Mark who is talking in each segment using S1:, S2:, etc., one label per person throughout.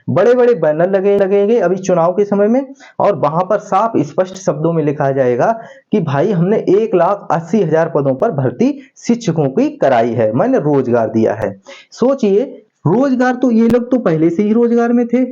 S1: बड़े बड़े बैनर लगेंगे अभी चुनाव के समय में, और वहां पर साफ स्पष्ट शब्दों में लिखा जाएगा कि भाई हमने 1,80,000 पदों पर भर्ती शिक्षकों की कराई है, मैंने रोजगार दिया है। सोचिए, रोजगार तो ये लोग तो पहले से ही रोजगार में थे।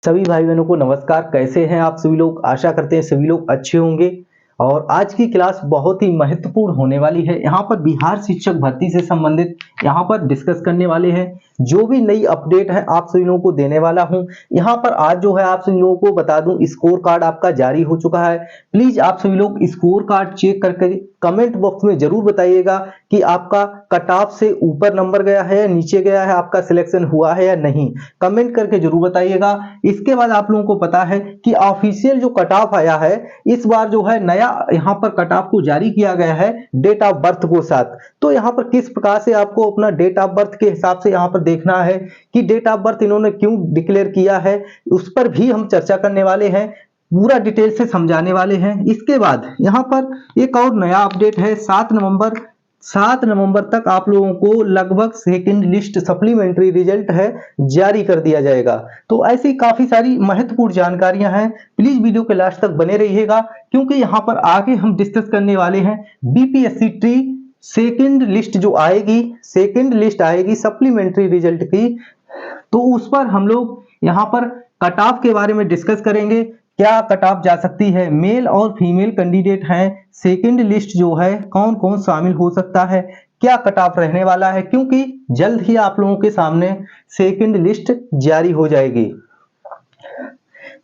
S1: सभी भाई बहनों को नमस्कार, कैसे हैं आप सभी लोग? आशा करते हैं सभी लोग अच्छे होंगे। और आज की क्लास बहुत ही महत्वपूर्ण होने वाली है। यहाँ पर बिहार शिक्षक भर्ती से संबंधित यहाँ पर डिस्कस करने वाले हैं। जो भी नई अपडेट है आप सभी लोगों को देने वाला हूँ। यहाँ पर आज जो है आप सभी लोगों को बता दूं, स्कोर कार्ड आपका जारी हो चुका है। प्लीज आप सभी लोग स्कोर कार्ड चेक करके कमेंट बॉक्स में जरूर बताइएगा कि आपका कट ऑफ से ऊपर नंबर गया है या नीचे गया है, आपका सिलेक्शन हुआ है या नहीं, कमेंट करके जरूर बताइएगा। इसके बाद आप लोगों को पता है कि ऑफिशियल जो कट ऑफ आया है इस बार जो है नया यहाँ पर कट ऑफ को जारी किया गया है डेट ऑफ बर्थ को साथ। तो यहाँ पर किस प्रकार से आपको अपना डेट ऑफ बर्थ के हिसाब से यहाँ पर देखना है कि डेट ऑफ बर्थ इन्होंने क्यों डिक्लेयर किया है, उस पर भी हम चर्चा करने वाले हैं, पूरा डिटेल से समझाने वाले हैं। इसके बाद यहाँ पर एक और नया अपडेट है, 7 नवंबर तक आप लोगों को लगभग सेकंड लिस्ट सप्लीमेंट्री रिजल्ट है जारी कर दिया जाएगा। तो ऐसी काफी सारी महत्वपूर्ण जानकारियां हैं, प्लीज वीडियो के लास्ट तक बने रहिएगा, क्योंकि यहाँ पर आगे हम डिस्कस करने वाले हैं बीपीएससी ट्री सेकंड लिस्ट जो आएगी, सेकंड लिस्ट आएगी सप्लीमेंट्री रिजल्ट की, तो उस पर हम लोग यहाँ पर कट ऑफ के बारे में डिस्कस करेंगे। क्या कट ऑफ जा सकती है, मेल और फीमेल कैंडिडेट हैं, सेकंड लिस्ट जो है कौन कौन शामिल हो सकता है, क्या कट ऑफ रहने वाला है, क्योंकि जल्द ही आप लोगों के सामने सेकंड लिस्ट जारी हो जाएगी।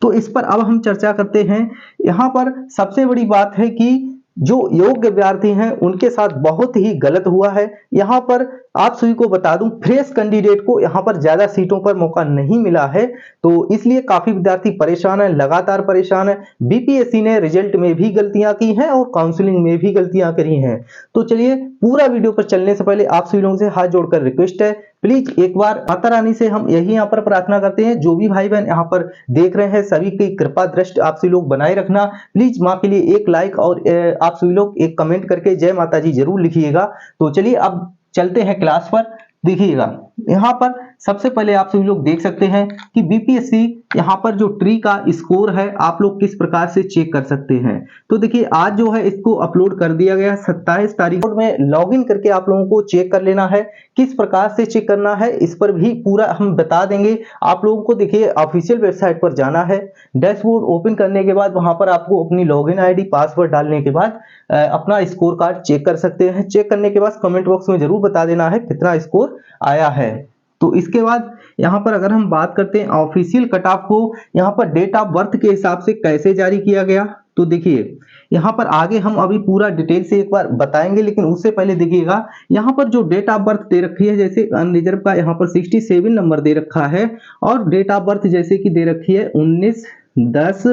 S1: तो इस पर अब हम चर्चा करते हैं। यहाँ पर सबसे बड़ी बात है कि जो योग्य अभ्यर्थी हैं उनके साथ बहुत ही गलत हुआ है। यहाँ पर आप सभी को बता दूं, फ्रेश कैंडिडेट को यहाँ पर ज्यादा सीटों पर मौका नहीं मिला है, तो इसलिए काफी विद्यार्थी परेशान है, लगातार परेशान है। बीपीएससी ने रिजल्ट में भी गलतियां की हैं और काउंसलिंग में भी गलतियां करी हैं। तो चलिए, पूरा वीडियो पर चलने से पहले आप सभी लोगों से हाथ जोड़कर रिक्वेस्ट है, प्लीज एक बार माता रानी से हम यही यहाँ पर प्रार्थना करते हैं, जो भी भाई बहन यहाँ पर देख रहे हैं सभी की कृपा दृष्टि आप सभी लोग बनाए रखना। प्लीज माँ के लिए एक लाइक और आप सभी लोग एक कमेंट करके जय माता जी जरूर लिखिएगा। तो चलिए अब चलते हैं क्लास पर। देखिएगा, यहाँ पर सबसे पहले आप सभी लोग देख सकते हैं कि बीपीएससी यहाँ पर जो ट्री का स्कोर है आप लोग किस प्रकार से चेक कर सकते हैं। तो देखिए, आज जो है इसको अपलोड कर दिया गया 27 तारीख में, लॉगिन करके आप लोगों को चेक कर लेना है। किस प्रकार से चेक करना है इस पर भी पूरा हम बता देंगे आप लोगों को। देखिए, ऑफिशियल वेबसाइट पर जाना है, डैशबोर्ड ओपन करने के बाद वहां पर आपको अपनी लॉगिन आईडी पासवर्ड डालने के बाद अपना स्कोर कार्ड चेक कर सकते हैं। चेक करने के बाद कमेंट बॉक्स में जरूर बता देना है कितना स्कोर आया है। तो इसके बाद यहाँ पर अगर हम बात करते हैं ऑफिशियल कट ऑफ को, यहाँ पर डेट ऑफ बर्थ के हिसाब से कैसे जारी किया गया, तो देखिए यहाँ पर आगे हम अभी पूरा डिटेल से एक बार बताएंगे, लेकिन उससे पहले देखिएगा यहाँ पर जो डेट ऑफ बर्थ दे रखी है, जैसे अनरिजर्व का यहाँ पर 67 नंबर दे रखा है, और डेट ऑफ बर्थ जैसे कि दे रखी है 19/10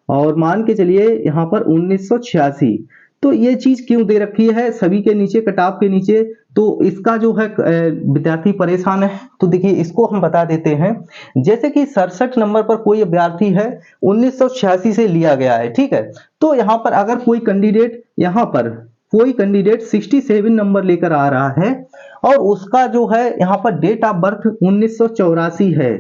S1: और मान के चलिए यहाँ पर 1986। तो ये चीज क्यों दे रखी है सभी के नीचे, कट ऑफ के नीचे, तो इसका जो है विद्यार्थी परेशान है। तो देखिए, इसको हम बता देते हैं। जैसे कि 67 नंबर पर कोई अभ्यर्थी है 1986 से लिया गया है, ठीक है। तो यहाँ पर अगर कोई कैंडिडेट 67 नंबर लेकर आ रहा है और उसका जो है यहाँ पर डेट ऑफ बर्थ 1984 है,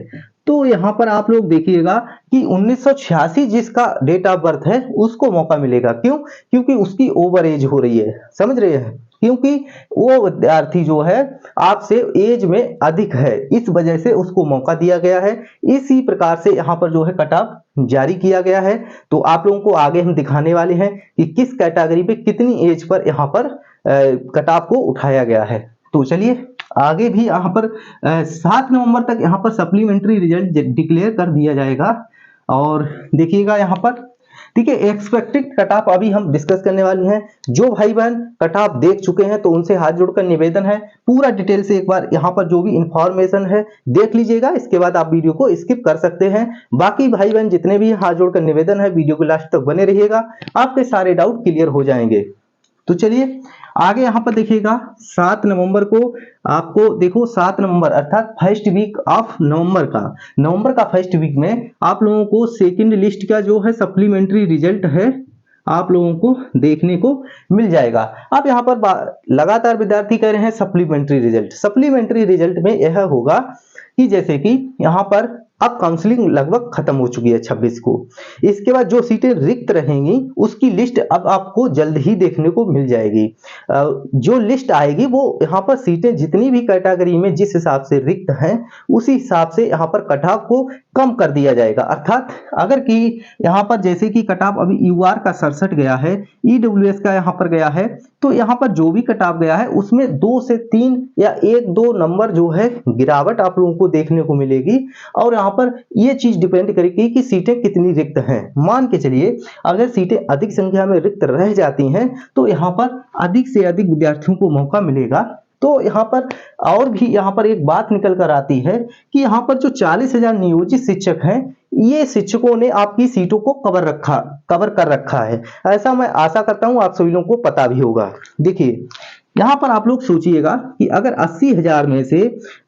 S1: तो यहाँ पर आप लोग देखिएगा कि 1986 जिसका डेट ऑफ बर्थ है उसको मौका मिलेगा। क्यों? क्योंकि उसकी ओवर एज हो रही है, समझ रहे हैं, क्योंकि वो विद्यार्थी जो है आपसे एज में अधिक है, इस वजह से उसको मौका दिया गया है। इसी प्रकार से यहाँ पर जो है कट ऑफ जारी किया गया है। तो आप लोगों को आगे हम दिखाने वाले हैं कि किस कैटेगरी पे कितनी एज पर यहाँ पर कट ऑफ को उठाया गया है। तो चलिए आगे भी यहाँ पर 7 नवंबर तक यहाँ पर सप्लीमेंट्री रिजल्ट डिक्लेयर कर दिया जाएगा। और देखिएगा यहाँ पर, ठीक है, एक्सपेक्टेड कट ऑफ अभी हम डिस्कस करने वाले हैं। जो भाई बहन कट ऑफ देख चुके हैं तो उनसे हाथ जोड़कर निवेदन है, पूरा डिटेल से एक बार यहाँ पर जो भी इंफॉर्मेशन है देख लीजिएगा, इसके बाद आप वीडियो को स्किप कर सकते हैं। बाकी भाई बहन जितने भी हाथ जोड़कर निवेदन है, वीडियो के लास्ट तक बने रहिएगा, आपके सारे डाउट क्लियर हो जाएंगे। तो चलिए आगे यहाँ पर देखिएगा, 7 नवंबर को आपको देखो, 7 नवंबर अर्थात फर्स्ट वीक ऑफ नवंबर का फर्स्ट वीक में आप लोगों को सेकंड लिस्ट का जो है सप्लीमेंट्री रिजल्ट है आप लोगों को देखने को मिल जाएगा। अब यहाँ पर लगातार विद्यार्थी कह रहे हैं सप्लीमेंट्री रिजल्ट। सप्लीमेंट्री रिजल्ट में यह होगा कि जैसे कि यहाँ पर अब काउंसलिंग लगभग खत्म हो चुकी है 26 को, इसके बाद जो सीटें रिक्त रहेंगी उसकी लिस्ट अब आपको जल्द ही देखने को मिल जाएगी। जो लिस्ट आएगी वो यहाँ पर सीटें जितनी भी कैटेगरी में जिस हिसाब से रिक्त हैं उसी हिसाब से यहाँ पर कट ऑफ को कम कर दिया जाएगा। अर्थात अगर कि यहाँ पर जैसे कि कट ऑफ अभी यूआर का 67 गया है, ईडब्ल्यूएस का यहाँ पर गया है, तो यहाँ पर जो भी कट ऑफ गया है उसमें 2 से 3 या 1-2 नंबर जो है गिरावट आप लोगों को देखने को मिलेगी। और यहाँ पर ये चीज डिपेंड करेगी कि सीटें कितनी रिक्त हैं। मान के चलिए अगर सीटें अधिक संख्या में रिक्त रह जाती हैं तो यहाँ पर अधिक से अधिक विद्यार्थियों को मौका मिलेगा। तो यहाँ पर और भी यहाँ पर एक बात निकल कर आती है कि यहाँ पर जो 40,000 नियोजित शिक्षक हैं, ये शिक्षकों ने आपकी सीटों को कवर कर रखा है। ऐसा मैं आशा करता हूं आप सभी लोगों को पता भी होगा। देखिए यहाँ पर आप लोग सोचिएगा कि अगर 80,000 में से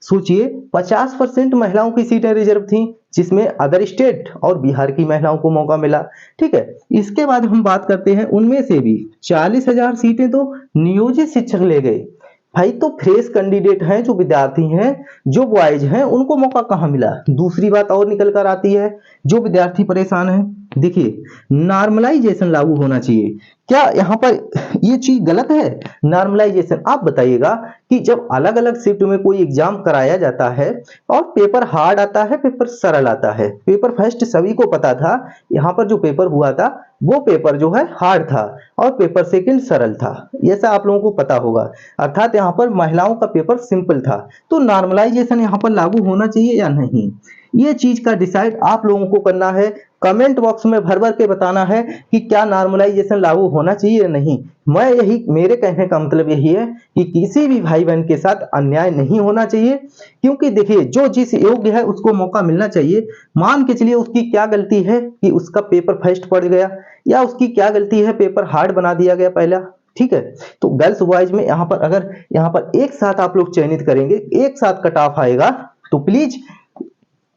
S1: सोचिए 50% महिलाओं की सीटें रिजर्व थी, जिसमें अदर स्टेट और बिहार की महिलाओं को मौका मिला। ठीक है, इसके बाद हम बात करते हैं उनमें से भी 40,000 सीटें तो नियोजित शिक्षक ले गए भाई। तो फ्रेश कैंडिडेट हैं, जो विद्यार्थी हैं, जो बॉयज हैं, उनको मौका कहाँ मिला। दूसरी बात और निकल कर आती है, जो विद्यार्थी परेशान हैं, देखिए नॉर्मलाइजेशन लागू होना चाहिए। क्या यहाँ पर ये चीज गलत है? नॉर्मलाइजेशन आप बताइएगा कि जब अलग अलग शिफ्ट में कोई एग्जाम कराया जाता है और पेपर हार्ड आता है, पेपर सरल आता है। पेपर फर्स्ट सभी को पता था, यहाँ पर जो पेपर हुआ था वो पेपर जो है हार्ड था और पेपर सेकंड सरल था, ऐसा आप लोगों को पता होगा। अर्थात यहाँ पर महिलाओं का पेपर सिंपल था। तो नॉर्मलाइजेशन यहाँ पर लागू होना चाहिए या नहीं, ये चीज का डिसाइड आप लोगों को करना है। कमेंट बॉक्स में भर भर के बताना है कि क्या नॉर्मलाइजेशन लागू होना चाहिए या नहीं। मेरे कहने का मतलब यही है कि किसी भी भाई बहन के साथ अन्याय नहीं होना चाहिए, क्योंकि देखिए जो जिस योग्य है उसको मौका मिलना चाहिए। मान के चलिए उसकी क्या गलती है कि उसका पेपर फर्स्ट पड़ गया, या उसकी क्या गलती है पेपर हार्ड बना दिया गया पहला। ठीक है, तो गर्ल्स बॉयज में यहाँ पर अगर यहाँ पर एक साथ आप लोग चयनित करेंगे, एक साथ कट ऑफ आएगा, तो प्लीज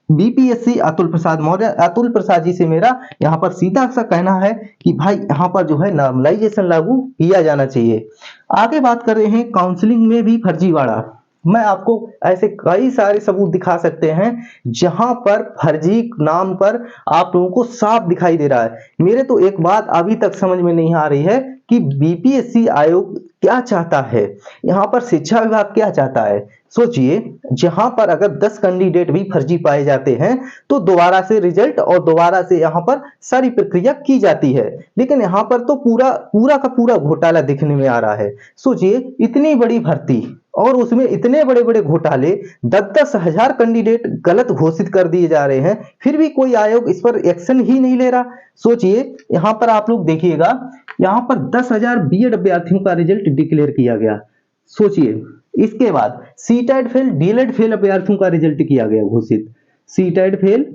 S1: बीपीएससी अतुल प्रसाद मौर्य, अतुल प्रसाद जी से मेरा यहाँ पर सीधा सा कहना है कि भाई यहाँ पर जो है नॉर्मलाइजेशन लागू किया जाना चाहिए। आगे बात कर रहे हैं काउंसलिंग में भी फर्जीवाड़ा। मैं आपको ऐसे कई सारे सबूत दिखा सकते हैं जहां पर फर्जी नाम पर आप लोगों को साफ दिखाई दे रहा है। मेरे तो एक बात अभी तक समझ में नहीं आ रही है कि बीपीएससी आयोग क्या चाहता है, यहाँ पर शिक्षा विभाग क्या चाहता है। सोचिए, जहां पर अगर 10 कैंडिडेट भी फर्जी पाए जाते हैं तो दोबारा से रिजल्ट और दोबारा से यहाँ पर सारी प्रक्रिया की जाती है, लेकिन यहाँ पर तो पूरा का पूरा घोटाला दिखने में आ रहा है। सोचिए, इतनी बड़ी भर्ती और उसमें इतने बड़े बड़े घोटाले, 10-10 हजार कैंडिडेट गलत घोषित कर दिए जा रहे हैं, फिर भी कोई आयोग इस पर एक्शन ही नहीं ले रहा। सोचिए, यहाँ पर आप लोग देखिएगा, यहाँ पर 10,000 बीएड अभ्यर्थियों का रिजल्ट डिक्लेयर किया गया। सोचिए, इसके बाद सीटेट फेल, डीएलएड फेल अभ्यर्थियों का रिजल्ट किया गया घोषित, सीटेट फेल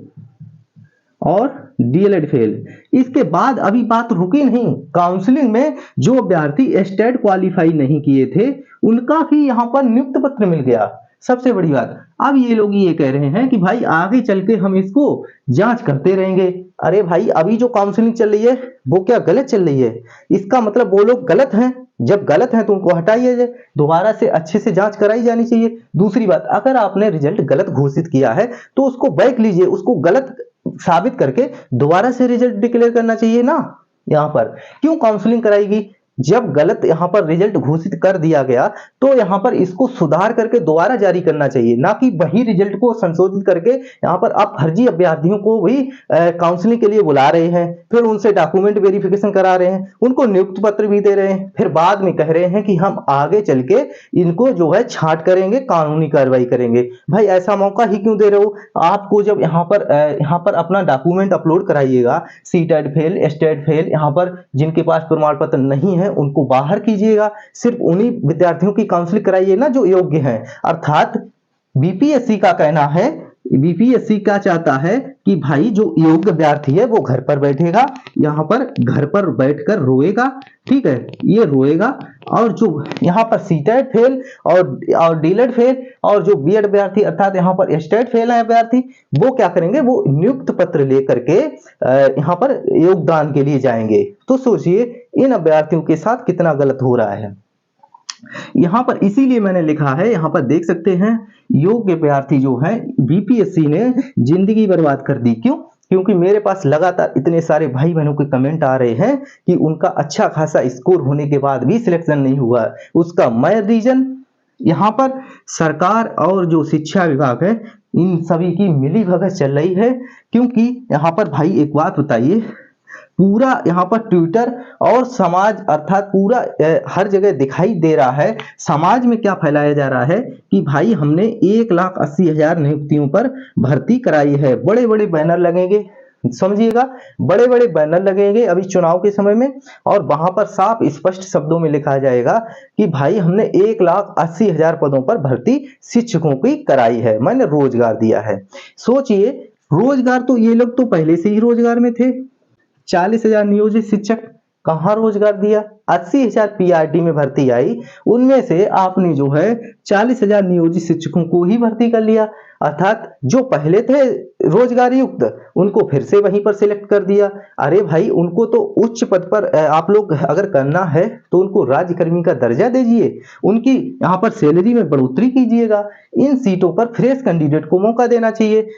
S1: और डीएलएड फेल। इसके बाद अभी बात रुकी नहीं, काउंसलिंग में जो अभ्यर्थी स्टेट क्वालिफाई नहीं किए थे उनका भी यहाँ पर नियुक्त पत्र मिल गया। सबसे बड़ी बात, अब ये लोग ये कह रहे हैं कि भाई आगे चल के हम इसको जांच करते रहेंगे। अरे भाई, अभी जो काउंसलिंग चल रही है वो क्या गलत चल रही है? इसका मतलब वो लोग गलत हैं। जब गलत है तो उनको हटाइए, दोबारा से अच्छे से जांच कराई जानी चाहिए। दूसरी बात, अगर आपने रिजल्ट गलत घोषित किया है तो उसको बैक लीजिए, उसको गलत साबित करके दोबारा से रिजल्ट डिक्लेयर करना चाहिए ना। यहाँ पर क्यों काउंसलिंग कराएगी? जब गलत यहाँ पर रिजल्ट घोषित कर दिया गया तो यहाँ पर इसको सुधार करके दोबारा जारी करना चाहिए, ना कि वही रिजल्ट को संशोधित करके यहाँ पर आप फर्जी अभ्यर्थियों को भी काउंसलिंग के लिए बुला रहे हैं, फिर उनसे डॉक्यूमेंट वेरिफिकेशन करा रहे हैं, उनको नियुक्त पत्र भी दे रहे हैं, फिर बाद में कह रहे हैं कि हम आगे चल के इनको जो है छांट करेंगे, कानूनी कार्रवाई करेंगे। भाई ऐसा मौका ही क्यों दे रहे हो? आपको जब यहाँ पर अपना डॉक्यूमेंट अपलोड कराइएगा, सीटेट फेल, स्टेट फेल, यहाँ पर जिनके पास प्रमाण पत्र नहीं है उनको बाहर कीजिएगा, सिर्फ उन्हीं विद्यार्थियों की काउंसलिंग कराइए ना जो योग्य हैं। अर्थात बीपीएससी का कहना है बीपीएससी क्या चाहता है कि भाई जो योग्य अभ्यर्थी है वो घर पर बैठेगा, यहाँ पर घर पर बैठकर रोएगा, ठीक है, ये रोएगा। और जो यहाँ पर सीटेट फेल और डीलेट फेल और जो बीएड अभ्यर्थी अर्थात यहाँ पर स्टेट फेल है अभ्यर्थी, वो क्या करेंगे, वो नियुक्त पत्र लेकर के यहाँ पर योगदान के लिए जाएंगे। तो सोचिए इन अभ्यर्थियों के साथ कितना गलत हो रहा है। यहां पर इसीलिए मैंने लिखा है, यहां पर देख सकते हैं, योग्य अभ्यर्थी जो है बीपीएससी ने जिंदगी बर्बाद कर दी। क्यों? क्योंकि मेरे पास लगातार इतने सारे भाई बहनों के कमेंट आ रहे हैं कि उनका अच्छा खासा स्कोर होने के बाद भी सिलेक्शन नहीं हुआ। उसका मैं रीजन यहाँ पर सरकार और जो शिक्षा विभाग है इन सभी की मिली भगत चल रही है। क्योंकि यहाँ पर भाई एक बात बताइए, पूरा यहाँ पर ट्विटर और समाज अर्थात पूरा हर जगह दिखाई दे रहा है, समाज में क्या फैलाया जा रहा है कि भाई हमने 1,80,000 नियुक्तियों पर भर्ती कराई है। बड़े बड़े बैनर लगेंगे, समझिएगा, बड़े बड़े बैनर लगेंगे अभी चुनाव के समय में, और वहां पर साफ स्पष्ट शब्दों में लिखा जाएगा कि भाई हमने 1,80,000 पदों पर भर्ती शिक्षकों की कराई है, मैंने रोजगार दिया है। सोचिए, रोजगार तो ये लोग तो पहले से ही रोजगार में थे। 40,000 नियोजित शिक्षक कहाँ रोजगार दिया? 80,000 पीआरटी में भर्ती आई, उनमें से आपने जो है 40,000 नियोजित शिक्षकों को ही भर्ती कर लिया, अर्थात जो पहले थे रोजगार युक्त उनको फिर से वहीं पर सिलेक्ट कर दिया। अरे भाई, उनको तो उच्च पद पर आप लोग अगर करना है तो उनको राज्यकर्मी का दर्जा दीजिए, उनकी यहाँ पर सैलरी में बढ़ोतरी कीजिएगा। इन सीटों पर फ्रेश कैंडिडेट को मौका देना चाहिए,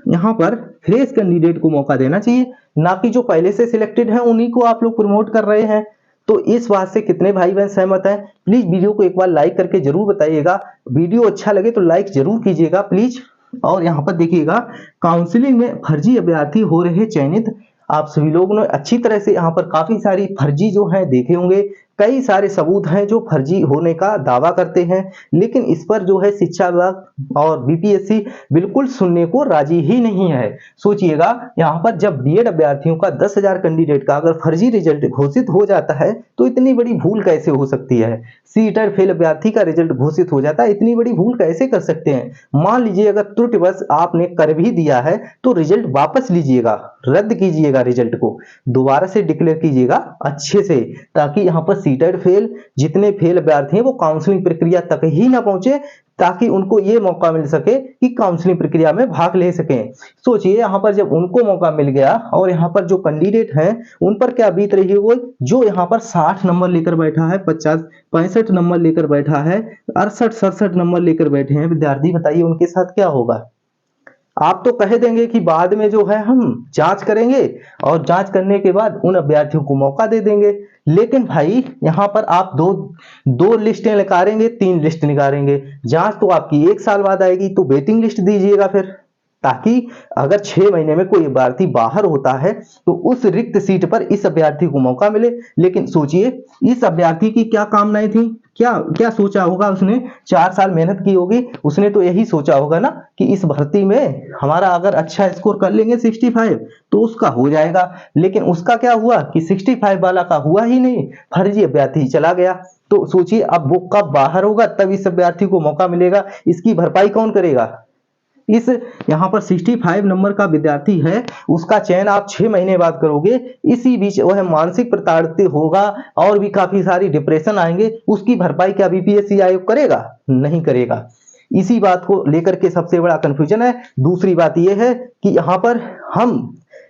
S1: यहाँ पर फ्रेश कैंडिडेट को मौका देना चाहिए, ना कि जो पहले से सिलेक्टेड हैं उन्हीं को आप लोग प्रमोट कर रहे हैं। तो इस बात से कितने भाई बहन सहमत हैं? प्लीज वीडियो को एक बार लाइक करके जरूर बताइएगा। वीडियो अच्छा लगे तो लाइक जरूर कीजिएगा प्लीज। और यहाँ पर देखिएगा, काउंसलिंग में फर्जी अभ्यर्थी हो रहे चयनित। आप सभी लोगों ने अच्छी तरह से यहाँ पर काफी सारी फर्जी जो है देखे होंगे, कई सारे सबूत हैं जो फर्जी होने का दावा करते हैं, लेकिन इस पर जो है शिक्षा विभाग और बीपीएससी बिल्कुल सुनने को राजी ही नहीं है। सोचिएगा, यहाँ पर जब बीएड अभ्यर्थियों का 10,000 कैंडिडेट का अगर फर्जी रिजल्ट घोषित हो जाता है तो इतनी बड़ी भूल कैसे हो सकती है? सीटर फेल अभ्यर्थी का रिजल्ट घोषित हो जाता है, इतनी बड़ी भूल कैसे कर सकते हैं? मान लीजिए अगर त्रुटिवश आपने कर भी दिया है तो रिजल्ट वापस लीजिएगा, रद्द कीजिएगा, रिजल्ट को दोबारा से डिक्लेयर कीजिएगा अच्छे से, ताकि यहाँ पर सीटेड फेल जितने फेल अभ्यर्थी हैं वो काउंसलिंग प्रक्रिया तक ही ना पहुंचे, ताकि उनको ये मौका मिल सके कि काउंसलिंग प्रक्रिया में भाग ले सकें। सोचिए, यहाँ पर जब उनको मौका मिल गया और यहाँ पर जो कैंडिडेट हैं उन पर क्या बीत रही है, वो जो यहाँ पर 60 नंबर लेकर बैठा है, 65 नंबर लेकर बैठा है, 68-67 नंबर लेकर बैठे हैं विद्यार्थी, बताइए उनके साथ क्या होगा? आप तो कह देंगे कि बाद में जो है हम जांच करेंगे और जांच करने के बाद उन अभ्यर्थियों को मौका दे देंगे, लेकिन भाई यहाँ पर आप दो लिस्टें निकालेंगे, 3 लिस्ट निकालेंगे, जांच तो आपकी 1 साल बाद आएगी, तो वेटिंग लिस्ट दीजिएगा फिर, ताकि अगर 6 महीने में कोई अभ्यर्थी बाहर होता है तो उस रिक्त सीट पर इस अभ्यर्थी को मौका मिले। लेकिन सोचिए, इस अभ्यर्थी की क्या कामनाएं थी, क्या क्या सोचा होगा उसने? 4 साल मेहनत की होगी, उसने तो यही सोचा होगा ना कि इस भर्ती में हमारा अगर अच्छा स्कोर कर लेंगे 65 तो उसका हो जाएगा। लेकिन उसका क्या हुआ कि 65 वाला का हुआ ही नहीं, फर्जी अभ्यर्थी चला गया। तो सोचिए, अब वो कब बाहर होगा तब इस अभ्यर्थी को मौका मिलेगा, इसकी भरपाई कौन करेगा? इस यहाँ पर 65 नंबर का विद्यार्थी है, उसका चयन आप 6 महीने बाद करोगे, इसी बीच वह मानसिक प्रताड़ित होगा और भी काफी सारी डिप्रेशन आएंगे, उसकी भरपाई क्या बीपीएससी आयोग करेगा? नहीं करेगा। इसी बात को लेकर के सबसे बड़ा कंफ्यूजन है। दूसरी बात यह है कि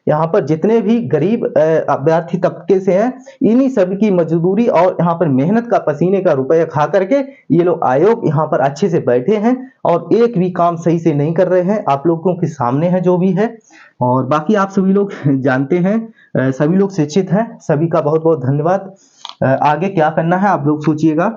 S1: यहाँ पर जितने भी गरीब अभ्यर्थी तबके से हैं, इन्हीं सभी की मजदूरी और यहाँ पर मेहनत का पसीने का रुपया खा करके ये लोग आयोग यहाँ पर अच्छे से बैठे हैं और एक भी काम सही से नहीं कर रहे हैं। आप लोगों के सामने है जो भी है, और बाकी आप सभी लोग जानते हैं, सभी लोग शिक्षित हैं, सभी का बहुत बहुत धन्यवाद। आगे क्या करना है आप लोग सोचिएगा।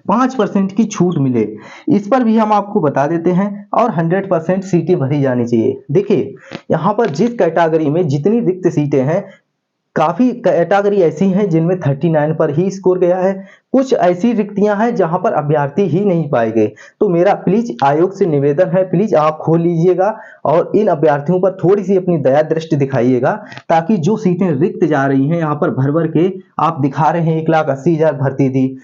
S1: 5% की छूट मिले, इस पर भी हम आपको बता देते हैं, और 100% सीटें भरी जानी चाहिए। देखिए, यहाँ पर जिस कैटेगरी में जितनी रिक्त सीटें हैं, काफी कैटेगरी ऐसी हैं जिनमें 39 पर ही स्कोर गया है, कुछ ऐसी रिक्तियां हैं जहां पर अभ्यर्थी ही नहीं पाए गए। तो मेरा प्लीज आयोग से निवेदन है, प्लीज आप खोल लीजिएगा और इन अभ्यर्थियों पर थोड़ी सी अपनी दया दृष्टि दिखाइएगा, ताकि जो सीटें रिक्त जा रही हैं यहाँ पर भर भर के आप दिखा रहे हैं 1,80,000 भर्ती थी,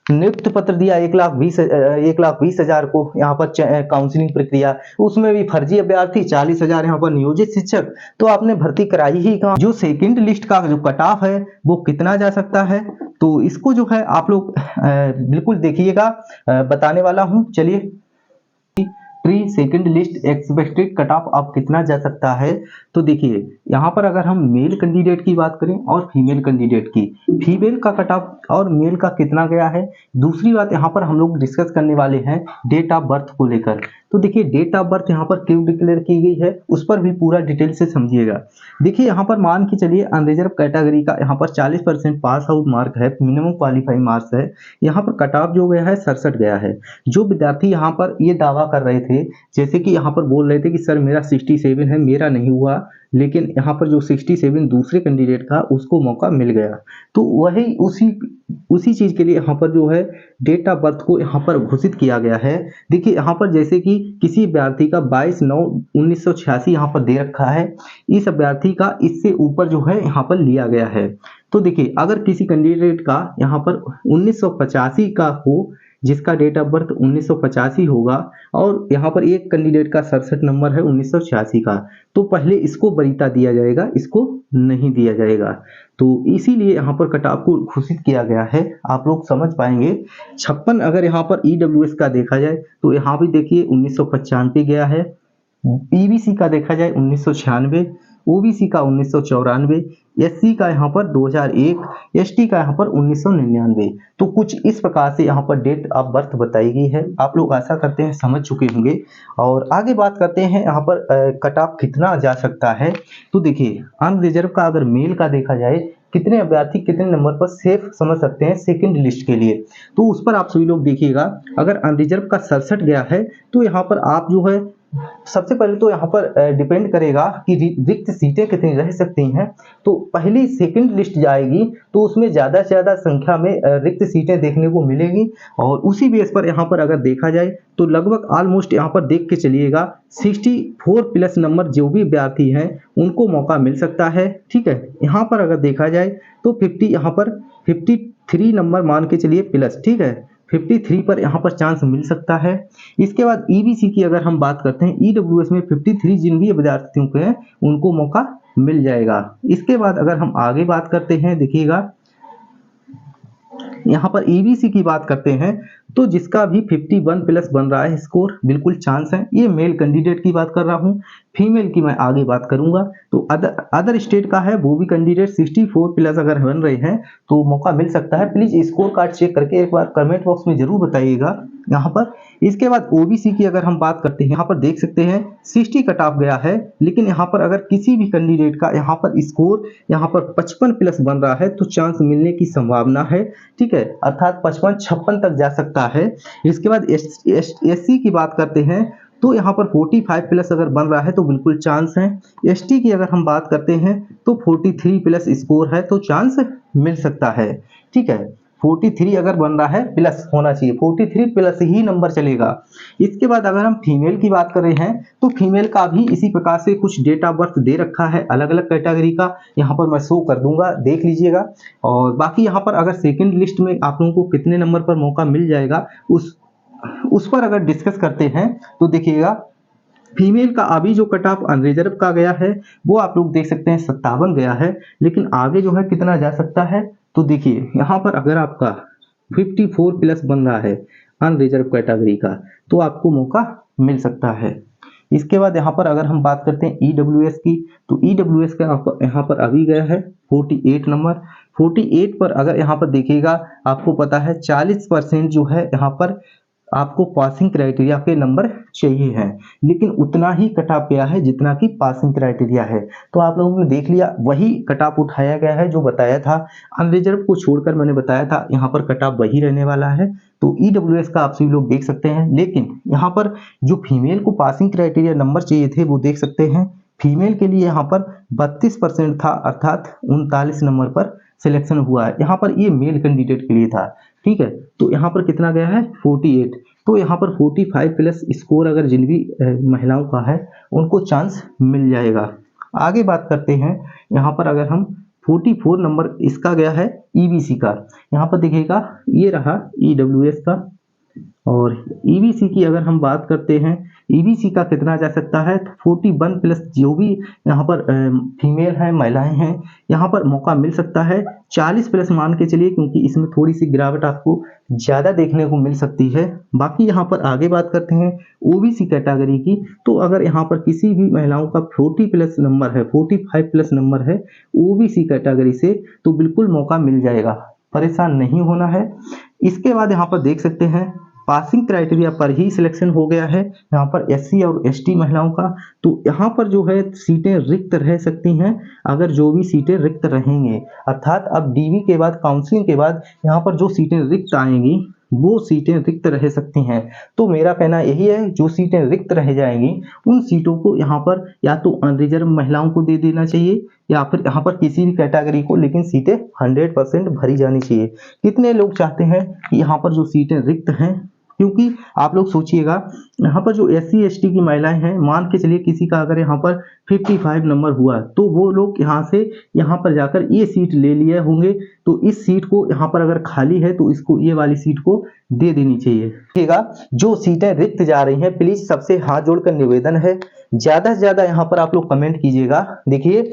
S1: नियुक्त पत्र दिया 1,20,000 को, यहाँ पर काउंसलिंग प्रक्रिया, उसमें भी फर्जी अभ्यर्थी 40,000 यहाँ पर नियोजित शिक्षक, तो आपने भर्ती कराई ही कहाँ। जो सेकंड लिस्ट का जो कट ऑफ है वो कितना जा सकता है, तो इसको जो है आप लोग बिल्कुल देखिएगा, बताने वाला हूँ। चलिए, pre second list expected cut off अब कितना जा सकता है, तो देखिए यहाँ पर अगर हम मेल कैंडिडेट की बात करें और फीमेल कैंडिडेट की, फीमेल का कट ऑफ और मेल का कितना गया है। दूसरी बात यहाँ पर हम लोग डिस्कस करने वाले हैं डेट ऑफ बर्थ को लेकर। तो देखिए डेट ऑफ बर्थ यहाँ पर क्यों डिक्लेयर की गई है उस पर भी पूरा डिटेल से समझिएगा। देखिए यहाँ पर मान के चलिए अनरिजर्व कैटेगरी का यहाँ पर 40% पास आउट मार्क है, मिनिमम क्वालिफाइंग मार्क्स है, यहाँ पर कट ऑफ जो गया है 67 गया है। जो विद्यार्थी यहाँ पर ये दावा कर रहे थे, जैसे कि यहाँ पर बोल रहे थे कि सर मेरा 67 है, मेरा नहीं हुआ, लेकिन यहाँ पर जो 67 दूसरे कैंडिडेट का उसको मौका मिल गया, तो वही उसी चीज के लिए यहाँ पर जो है डेट ऑफ बर्थ को यहाँ पर घोषित किया गया है। देखिए यहाँ पर जैसे कि किसी अभ्यर्थी का 22/9/1986 यहाँ पर दे रखा है, इस अभ्यर्थी का इससे ऊपर जो है यहाँ पर लिया गया है। तो देखिए अगर किसी कैंडिडेट का यहाँ पर 1985 का हो, जिसका डेट ऑफ बर्थ 1985 होगा, और यहाँ पर एक कैंडिडेट का 67 नंबर है 1986 का, तो पहले इसको वरीयता दिया जाएगा, इसको नहीं दिया जाएगा। तो इसीलिए यहाँ पर कट ऑफ को घोषित किया गया है, आप लोग समझ पाएंगे। 56 अगर यहाँ पर ईडब्ल्यूएस का देखा जाए तो यहाँ भी देखिए 1995 गया है, पीबीसी का देखा जाए 1996, ओबीसी का 1994, एससी का यहाँ पर 2001, एसटी का यहाँ पर 1999। तो कुछ इस प्रकार से यहाँ पर डेट ऑफ बर्थ बताई गई है, आप लोग आशा करते हैं समझ चुके होंगे। और आगे बात करते हैं यहाँ पर कट ऑफ कितना जा सकता है। तो देखिए अनरिजर्व का अगर मेल का देखा जाए, कितने अभ्यर्थी कितने नंबर पर सेफ समझ सकते हैं सेकंड लिस्ट के लिए, तो उस पर आप सभी लोग देखिएगा। अगर अनरिजर्व का 67 गया है तो यहाँ पर आप जो है सबसे पहले तो यहाँ पर डिपेंड करेगा कि रिक्त सीटें कितनी रह सकती हैं। तो पहली सेकंड लिस्ट जाएगी तो उसमें ज़्यादा से ज़्यादा संख्या में रिक्त सीटें देखने को मिलेगी, और उसी बेस पर यहाँ पर अगर देखा जाए तो लगभग ऑलमोस्ट यहाँ पर देख के चलिएगा 64 प्लस नंबर जो भी अभ्यर्थी हैं उनको मौका मिल सकता है। ठीक है, यहाँ पर अगर देखा जाए तो 50 यहाँ पर 53 नंबर मान के चलिए प्लस, ठीक है, 53 पर यहाँ पर चांस मिल सकता है। इसके बाद ईबीसी की अगर हम बात करते हैं, ईडब्ल्यूएस में 53 जिन भी विद्यार्थियों के हैं उनको मौका मिल जाएगा। इसके बाद अगर हम आगे बात करते हैं, देखिएगा यहाँ पर ईबीसी की बात करते हैं तो जिसका भी 51 प्लस बन रहा है स्कोर, बिल्कुल चांस है। ये मेल कैंडिडेट की बात कर रहा हूँ, फीमेल की मैं आगे बात करूंगा। तो अदर स्टेट का है वो भी कैंडिडेट 64 प्लस अगर बन रहे हैं तो मौका मिल सकता है। प्लीज स्कोर कार्ड चेक करके एक बार कमेंट बॉक्स में जरूर बताइएगा यहाँ पर। इसके बाद ओबीसी की अगर हम बात करते हैं, यहाँ पर देख सकते हैं 60 कट ऑफ गया है, लेकिन यहाँ पर अगर किसी भी कैंडिडेट का यहाँ पर स्कोर यहाँ पर 55 प्लस बन रहा है तो चांस मिलने की संभावना है। ठीक है, अर्थात 55-56 तक जा सकता है। इसके बाद एससी की बात करते हैं तो यहाँ पर 45 प्लस अगर बन रहा है तो बिल्कुल चांस है। एसटी की अगर हम बात करते हैं तो 43 प्लस स्कोर है तो चांस मिल सकता है। ठीक है, 43 अगर बन रहा है प्लस होना चाहिए, 43 प्लस ही नंबर चलेगा। इसके बाद अगर हम फीमेल की बात कर रहे हैं तो फीमेल का भी इसी प्रकार से कुछ डेट ऑफ बर्थ दे रखा है अलग अलग कैटेगरी का, यहाँ पर मैं शो कर दूंगा, देख लीजिएगा। और बाकी यहाँ पर अगर सेकंड लिस्ट में आप लोगों को कितने नंबर पर मौका मिल जाएगा उस पर अगर डिस्कस करते हैं तो देखिएगा फीमेल का अभी जो कट ऑफ अनरिजर्व का गया है वो आप लोग देख सकते हैं 57 गया है, लेकिन आगे जो है कितना जा सकता है। तो देखिए यहाँ पर अगर आपका 54 प्लस बन रहा है अनरिजर्व कैटेगरी का तो आपको मौका मिल सकता है। इसके बाद यहाँ पर अगर हम बात करते हैं ईडब्ल्यूएस की, तो ईडब्ल्यूएस का यहाँ पर अभी गया है 48 नंबर। 48 पर अगर यहाँ पर देखिएगा आपको पता है 40% जो है यहाँ पर आपको पासिंग क्राइटेरिया के नंबर चाहिए हैं, लेकिन उतना ही कट ऑफ गया है जितना कि पासिंग क्राइटेरिया है। तो आप लोगों ने देख लिया, वही कट ऑफ उठाया गया है जो बताया था। अनरिजर्व को छोड़कर मैंने बताया था यहाँ पर कट ऑफ वही रहने वाला है। तो ईडब्ल्यूएस का आप सभी लोग देख सकते हैं, लेकिन यहाँ पर जो फीमेल को पासिंग क्राइटेरिया नंबर चाहिए थे वो देख सकते हैं। फीमेल के लिए यहाँ पर 32% था, अर्थात 39 नंबर पर सिलेक्शन हुआ है। यहाँ पर ये मेल कैंडिडेट के लिए था। ठीक है, तो यहाँ पर कितना गया है 48, तो यहाँ पर 45 प्लस स्कोर अगर जिन भी महिलाओं का है उनको चांस मिल जाएगा। आगे बात करते हैं यहाँ पर अगर हम 44 नंबर इसका गया है ईबीसी का। यहाँ पर देखिएगा ये रहा ईडब्ल्यूएस का, और ईबीसी की अगर हम बात करते हैं, ईबीसी का कितना जा सकता है, तो 41 प्लस जो भी यहाँ पर फीमेल हैं, महिलाएं हैं, यहाँ पर मौका मिल सकता है 40 प्लस मान के चलिए, क्योंकि इसमें थोड़ी सी गिरावट आपको ज़्यादा देखने को मिल सकती है। बाकी यहाँ पर आगे बात करते हैं ओबीसी कैटेगरी की, तो अगर यहाँ पर किसी भी महिलाओं का 40 प्लस नंबर है, 45 प्लस नंबर है ओबीसी कैटेगरी से, तो बिल्कुल मौका मिल जाएगा, परेशान नहीं होना है। इसके बाद यहाँ पर देख सकते हैं पासिंग क्राइटेरिया पर ही सिलेक्शन हो गया है यहाँ पर एससी और एसटी महिलाओं का, तो यहाँ पर जो है सीटें रिक्त रह सकती हैं। अगर जो भी सीटें रिक्त रहेंगे, अर्थात अब डीवी के बाद, काउंसलिंग के बाद यहाँ पर जो सीटें रिक्त आएंगी वो सीटें रिक्त रह सकती हैं। तो मेरा कहना यही है, जो सीटें रिक्त रह जाएंगी उन सीटों को यहाँ पर या तो अनरिजर्व महिलाओं को दे देना चाहिए, या फिर यहाँ पर किसी भी कैटेगरी को, लेकिन सीटें 100% भरी जानी चाहिए। कितने लोग चाहते हैं कि यहाँ पर जो सीटें रिक्त हैं, क्योंकि आप लोग सोचिएगा यहाँ पर जो एससी एसटी की महिलाएं हैं, मान के चलिए किसी का अगर यहाँ पर 55 नंबर हुआ, तो वो लोग यहाँ से यहाँ पर जाकर ये सीट ले लिए होंगे, तो इस सीट को यहाँ पर अगर खाली है तो इसको ये वाली सीट को दे देनी चाहिए। देखिएगा जो सीटें रिक्त जा रही हैं, प्लीज सबसे हाथ जोड़कर निवेदन है, ज्यादा से ज्यादा यहाँ पर आप लोग कमेंट कीजिएगा। देखिए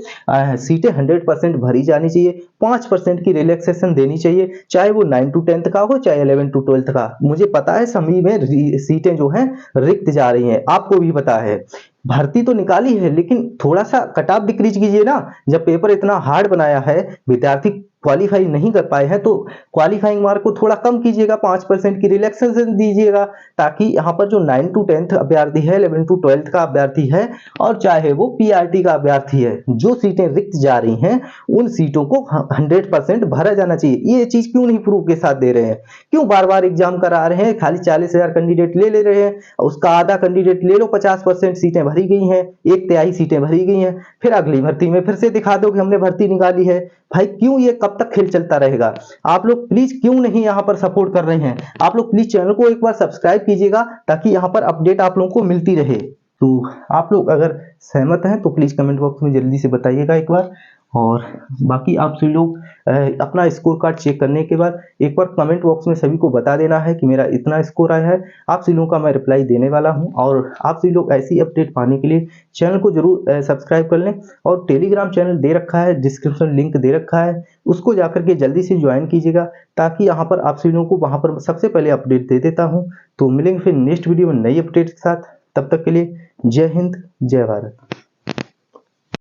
S1: सीटें 100% भरी जानी चाहिए, 5% की रिलैक्सेशन देनी चाहिए, चाहे वो 9 to 10th का हो, चाहे 11 to 12th का। मुझे पता है सभी में सीटें जो हैं रिक्त जा रही हैं, आपको भी पता है। भर्ती तो निकाली है, लेकिन थोड़ा सा कट ऑफ डिक्रीज कीजिए ना। जब पेपर इतना हार्ड बनाया है, विद्यार्थी क्वालिफाई नहीं कर पाए हैं, तो क्वालिफाइंग मार्क को थोड़ा कम कीजिएगा, 5% की रिलैक्सेशन दीजिएगा, ताकि यहाँ पर जो 9 to 10th अभ्यर्थी है, 11 to 12th का अभ्यर्थी है, और चाहे वो पीआरटी का अभ्यर्थी है, जो सीटें रिक्त जा रही हैं उन सीटों को 100% भरा जाना चाहिए। ये चीज क्यों नहीं प्रूफ के साथ दे रहे हैं? क्यों बार बार एग्जाम करा रहे हैं? खाली 40,000 कैंडिडेट ले रहे हैं, उसका आधा कैंडिडेट ले लो, 50% सीटें भरी गई हैं, 1/3 सीटें भरी गई हैं, फिर अगली भर्ती में फिर से दिखा दो कि हमने भर्ती निकाली है। भाई क्यों ये कब तक खेल चलता रहेगा? आप लोग प्लीज क्यों नहीं यहाँ पर सपोर्ट कर रहे हैं? आप लोग प्लीज चैनल को एक बार सब्सक्राइब कीजिएगा, ताकि यहाँ पर अपडेट आप लोगों को मिलती रहे। तो आप लोग अगर सहमत हैं तो प्लीज कमेंट बॉक्स में जल्दी से बताइएगा एक बार। और बाकी आप सभी लोग अपना स्कोर कार्ड चेक करने के बाद एक बार कमेंट बॉक्स में सभी को बता देना है कि मेरा इतना स्कोर आया है। आप सभी लोगों का मैं रिप्लाई देने वाला हूं, और आप सभी लोग ऐसी अपडेट पाने के लिए चैनल को जरूर सब्सक्राइब कर लें। और टेलीग्राम चैनल दे रखा है, डिस्क्रिप्शन लिंक दे रखा है, उसको जाकर के जल्दी से ज्वाइन कीजिएगा, ताकि यहाँ पर आप सभी लोगों को वहाँ पर सबसे पहले अपडेट दे देता हूँ। तो मिलेंगे फिर नेक्स्ट वीडियो में नई अपडेट के साथ, तब तक के लिए जय हिंद, जय भारत।